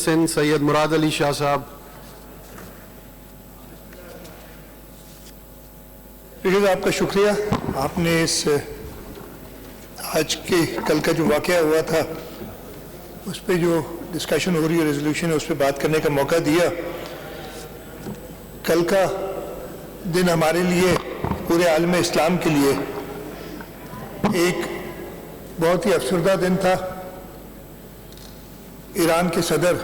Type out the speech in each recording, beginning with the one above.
سندھ سید مراد علی شاہ صاحب. آپ کا شکریہ. آپ نے اس آج کے کل کا جو واقعہ ہوا تھا اس پہ جو ڈسکشن ہو رہی ہے ریزولوشن ہے اس پہ بات کرنے کا موقع دیا. کل کا دن ہمارے لیے پورے عالم اسلام کے لیے ایک بہت ہی افسردہ دن تھا. ایران کے صدر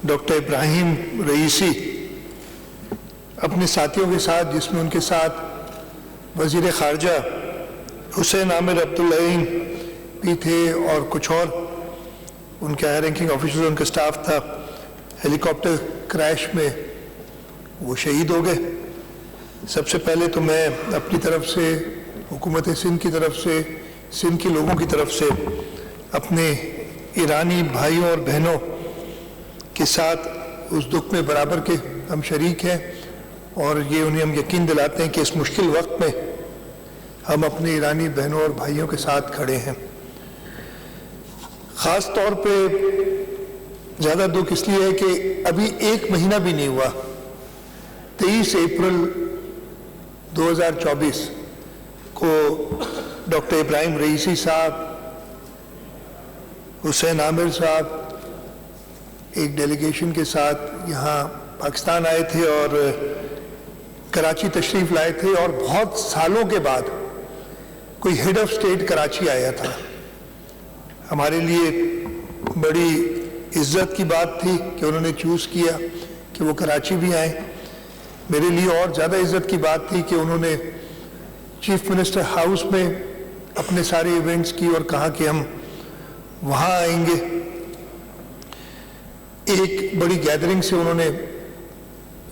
ڈاکٹر ابراہیم رئیسی اپنے ساتھیوں کے ساتھ، جس میں ان کے ساتھ وزیر خارجہ حسین عامر عبداللعین بھی تھے اور کچھ اور ان کے ہائی رینکنگ آفیسر، ان کا سٹاف تھا، ہیلی کاپٹر کریش میں وہ شہید ہو گئے. سب سے پہلے تو میں اپنی طرف سے، حکومت سندھ کی طرف سے، سندھ کے لوگوں کی طرف سے اپنے ایرانی بھائیوں اور بہنوں کے ساتھ اس دکھ میں برابر کے ہم شریک ہیں، اور یہ انہیں ہم یقین دلاتے ہیں کہ اس مشکل وقت میں ہم اپنے ایرانی بہنوں اور بھائیوں کے ساتھ کھڑے ہیں. خاص طور پہ زیادہ دکھ اس لیے ہے کہ ابھی ایک مہینہ بھی نہیں ہوا. 23 اپریل 2024 کو ڈاکٹر ابراہیم رئیسی صاحب، حسین عامر صاحب ایک ڈیلیگیشن کے ساتھ یہاں پاکستان آئے تھے اور کراچی تشریف لائے تھے، اور بہت سالوں کے بعد کوئی ہیڈ آف اسٹیٹ کراچی آیا تھا. ہمارے لیے بڑی عزت کی بات تھی کہ انہوں نے چوز کیا کہ وہ کراچی بھی آئیں. میرے لیے اور زیادہ عزت کی بات تھی کہ انہوں نے چیف منسٹر ہاؤس میں اپنے سارے ایونٹس کی اور کہا کہ ہم وہاں آئیں گے. ایک بڑی گیدرنگ سے انہوں نے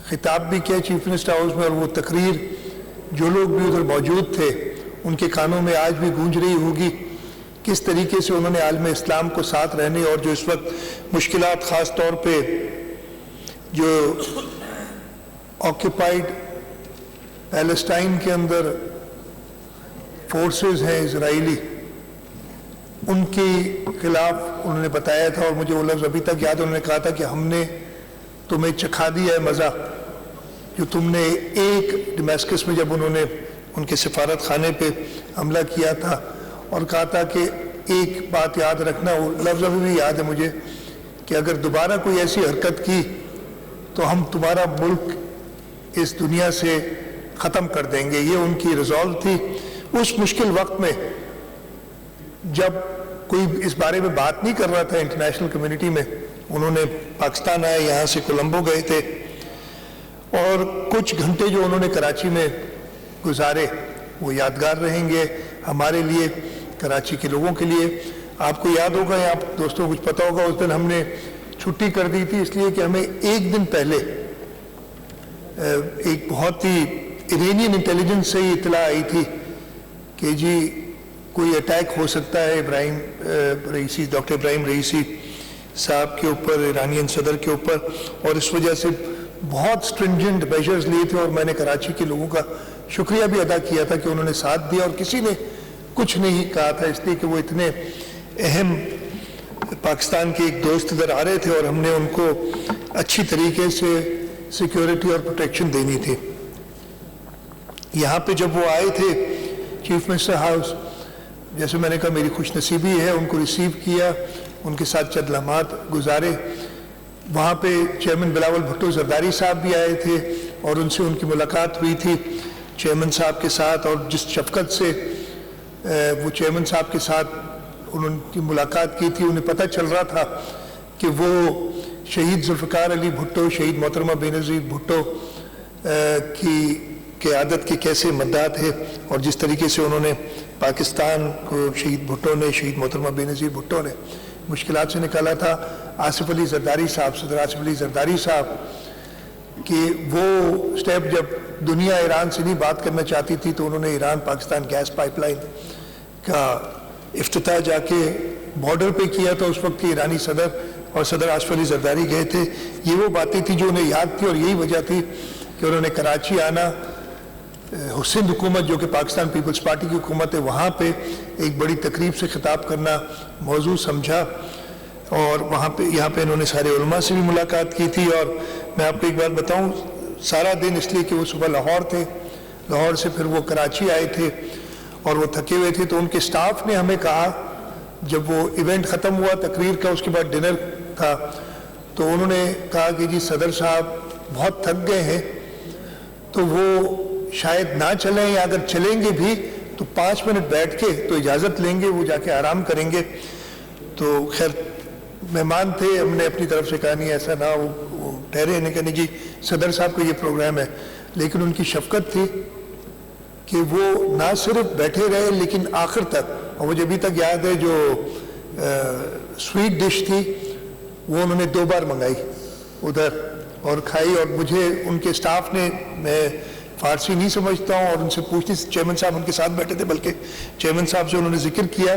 خطاب بھی کیا چیف منسٹر ہاؤس میں، اور وہ تقریر جو لوگ بھی ادھر موجود تھے ان کے کانوں میں آج بھی گونج رہی ہوگی. کس طریقے سے انہوں نے عالم اسلام کو ساتھ رہنے اور جو اس وقت مشکلات، خاص طور پہ جو آکوپائڈ پیلسٹائن کے اندر فورسز ہیں اسرائیلی، ان کے خلاف انہوں نے بتایا تھا. اور مجھے وہ لفظ ابھی تک یاد ہے، انہوں نے کہا تھا کہ ہم نے تمہیں چکھا دیا ہے مزہ جو تم نے ایک ڈمیسکس میں جب انہوں نے ان کے سفارت خانے پہ حملہ کیا تھا، اور کہا تھا کہ ایک بات یاد رکھنا، وہ لفظ ابھی بھی یاد ہے مجھے، کہ اگر دوبارہ کوئی ایسی حرکت کی تو ہم تمہارا ملک اس دنیا سے ختم کر دیں گے. یہ ان کی ریزالو تھی. اس مشکل وقت میں جب کوئی اس بارے میں بات نہیں کر رہا تھا انٹرنیشنل کمیونٹی میں، انہوں نے پاکستان آئے، یہاں سے کولمبو گئے تھے، اور کچھ گھنٹے جو انہوں نے کراچی میں گزارے وہ یادگار رہیں گے ہمارے لیے، کراچی کے لوگوں کے لیے. آپ کو یاد ہوگا یا آپ دوستوں کو کچھ پتہ ہوگا، اس دن ہم نے چھٹی کر دی تھی اس لیے کہ ہمیں ایک دن پہلے ایک بہت ہی ایرانین انٹیلیجنس سے ہی اطلاع آئی تھی کہ جی کوئی اٹیک ہو سکتا ہے ڈاکٹر ابراہیم رئیسی صاحب کے اوپر، ایرانین صدر کے اوپر، اور اس وجہ سے بہت سٹرنجنٹ میجرز لیے تھے. اور میں نے کراچی کے لوگوں کا شکریہ بھی ادا کیا تھا کہ انہوں نے ساتھ دیا، اور کسی نے کچھ نہیں کہا تھا، اس لیے کہ وہ اتنے اہم پاکستان کے ایک دوست ادھر آ رہے تھے اور ہم نے ان کو اچھی طریقے سے سیکیورٹی اور پروٹیکشن دینی تھی. یہاں پہ جب وہ آئے تھے چیف منسٹر ہاؤس، جیسے میں نے کہا میری خوش نصیبی ہے، ان کو ریسیو کیا، ان کے ساتھ چند لمحات گزارے. وہاں پہ چیئرمین بلاول بھٹو زرداری صاحب بھی آئے تھے اور ان سے ان کی ملاقات ہوئی تھی چیئرمین صاحب کے ساتھ، اور جس شفقت سے وہ چیئرمین صاحب کے ساتھ انہوں کی ملاقات کی تھی، انہیں پتہ چل رہا تھا کہ وہ شہید ذوالفقار علی بھٹو، شہید محترمہ بینظیر بھٹو کی قیادت کے کیسے مداح تھے، اور جس طریقے سے انہوں نے پاکستان کو شہید بھٹو نے، شہید محترمہ بینظیر بھٹو نے مشکلات سے نکالا تھا. آصف علی زرداری صاحب، صدر آصف علی زرداری صاحب کہ وہ سٹیپ جب دنیا ایران سے نہیں بات کرنا چاہتی تھی تو انہوں نے Iran Pakistan gas pipeline کا افتتاح جا کے بارڈر پہ کیا تھا. اس وقت کے ایرانی صدر اور صدر آصف علی زرداری گئے تھے. یہ وہ باتیں تھیں جو انہیں یاد تھی، اور یہی وجہ تھی کہ انہوں نے کراچی آنا، سندھ حکومت جو کہ پاکستان پیپلز پارٹی کی حکومت ہے، وہاں پہ ایک بڑی تقریب سے خطاب کرنا موضوع سمجھا. اور وہاں پہ یہاں پہ انہوں نے سارے علماء سے بھی ملاقات کی تھی. اور میں آپ کو ایک بات بتاؤں, سارا دن اس لیے کہ وہ صبح لاہور تھے, لاہور سے پھر وہ کراچی آئے تھے اور وہ تھکے ہوئے تھے, تو ان کے سٹاف نے ہمیں کہا جب وہ ایونٹ ختم ہوا تقریر کا, اس کے بعد ڈنر تھا, تو انہوں نے کہا کہ جی صدر صاحب بہت تھک گئے ہیں تو وہ شاید نہ چلیں, یا اگر چلیں گے بھی تو 5 منٹ بیٹھ کے تو اجازت لیں گے, وہ جا کے آرام کریں گے. تو خیر مہمان تھے, ہم نے اپنی طرف سے کہا نہیں ایسا نہ, وہ ٹھہرے, نے کہا نہیں جی صدر صاحب کا یہ پروگرام ہے. لیکن ان کی شفقت تھی کہ وہ نہ صرف بیٹھے رہے لیکن آخر تک, اور مجھے ابھی تک یاد ہے جو سویٹ ڈش تھی وہ انہوں نے 2 بار منگائی ادھر اور کھائی. اور مجھے ان کے سٹاف نے, میں فارسی نہیں سمجھتا ہوں, اور ان سے پوچھتی, چیئرمین صاحب ان کے ساتھ بیٹھے تھے, بلکہ چیئرمین صاحب سے انہوں نے ذکر کیا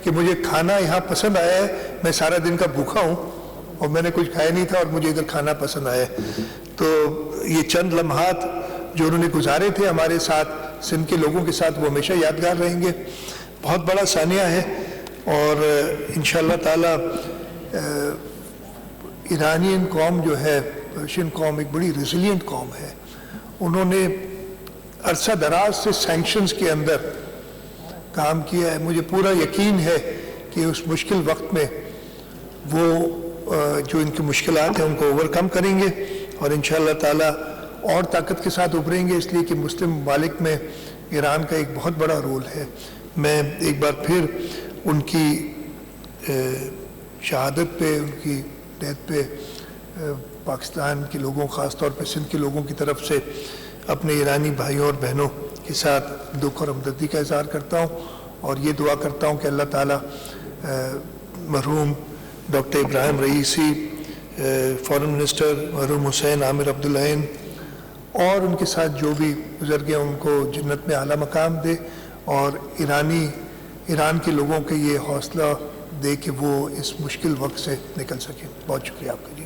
کہ مجھے کھانا یہاں پسند آیا ہے, میں سارا دن کا بھوکا ہوں اور میں نے کچھ کھایا نہیں تھا اور مجھے ادھر کھانا پسند آیا ہے. تو یہ چند لمحات جو انہوں نے گزارے تھے ہمارے ساتھ, سندھ کے لوگوں کے ساتھ, وہ ہمیشہ یادگار رہیں گے. بہت بڑا ثانیہ ہے, اور انشاءاللہ تعالی ایرانین قوم جو ہے, پرشین قوم ایک بڑی ریزیلینٹ قوم ہے. انہوں نے عرصہ دراز سے سینکشنز کے اندر کام کیا ہے. مجھے پورا یقین ہے کہ اس مشکل وقت میں وہ جو ان کی مشکلات ہیں ان کو اوورکم کریں گے, اور انشاءاللہ تعالی اور طاقت کے ساتھ ابھریں گے, اس لیے کہ مسلم ممالک میں ایران کا ایک بہت بڑا رول ہے. میں ایک بار پھر ان کی شہادت پہ, ان کی ڈیتھ پہ پاکستان کے لوگوں, خاص طور پہ سندھ کے لوگوں کی طرف سے اپنے ایرانی بھائیوں اور بہنوں کے ساتھ دکھ اور ہمدردی کا اظہار کرتا ہوں, اور یہ دعا کرتا ہوں کہ اللہ تعالیٰ مرحوم doctor Ebrahim Raisi, foreign minister مرحوم حسین عامر عبدالعین, اور ان کے ساتھ جو بھی گزر گئے ان کو جنت میں اعلیٰ مقام دے, اور ایران کے لوگوں کے یہ حوصلہ دے کہ وہ اس مشکل وقت سے نکل سکیں. بہت شکریہ آپ کا جی.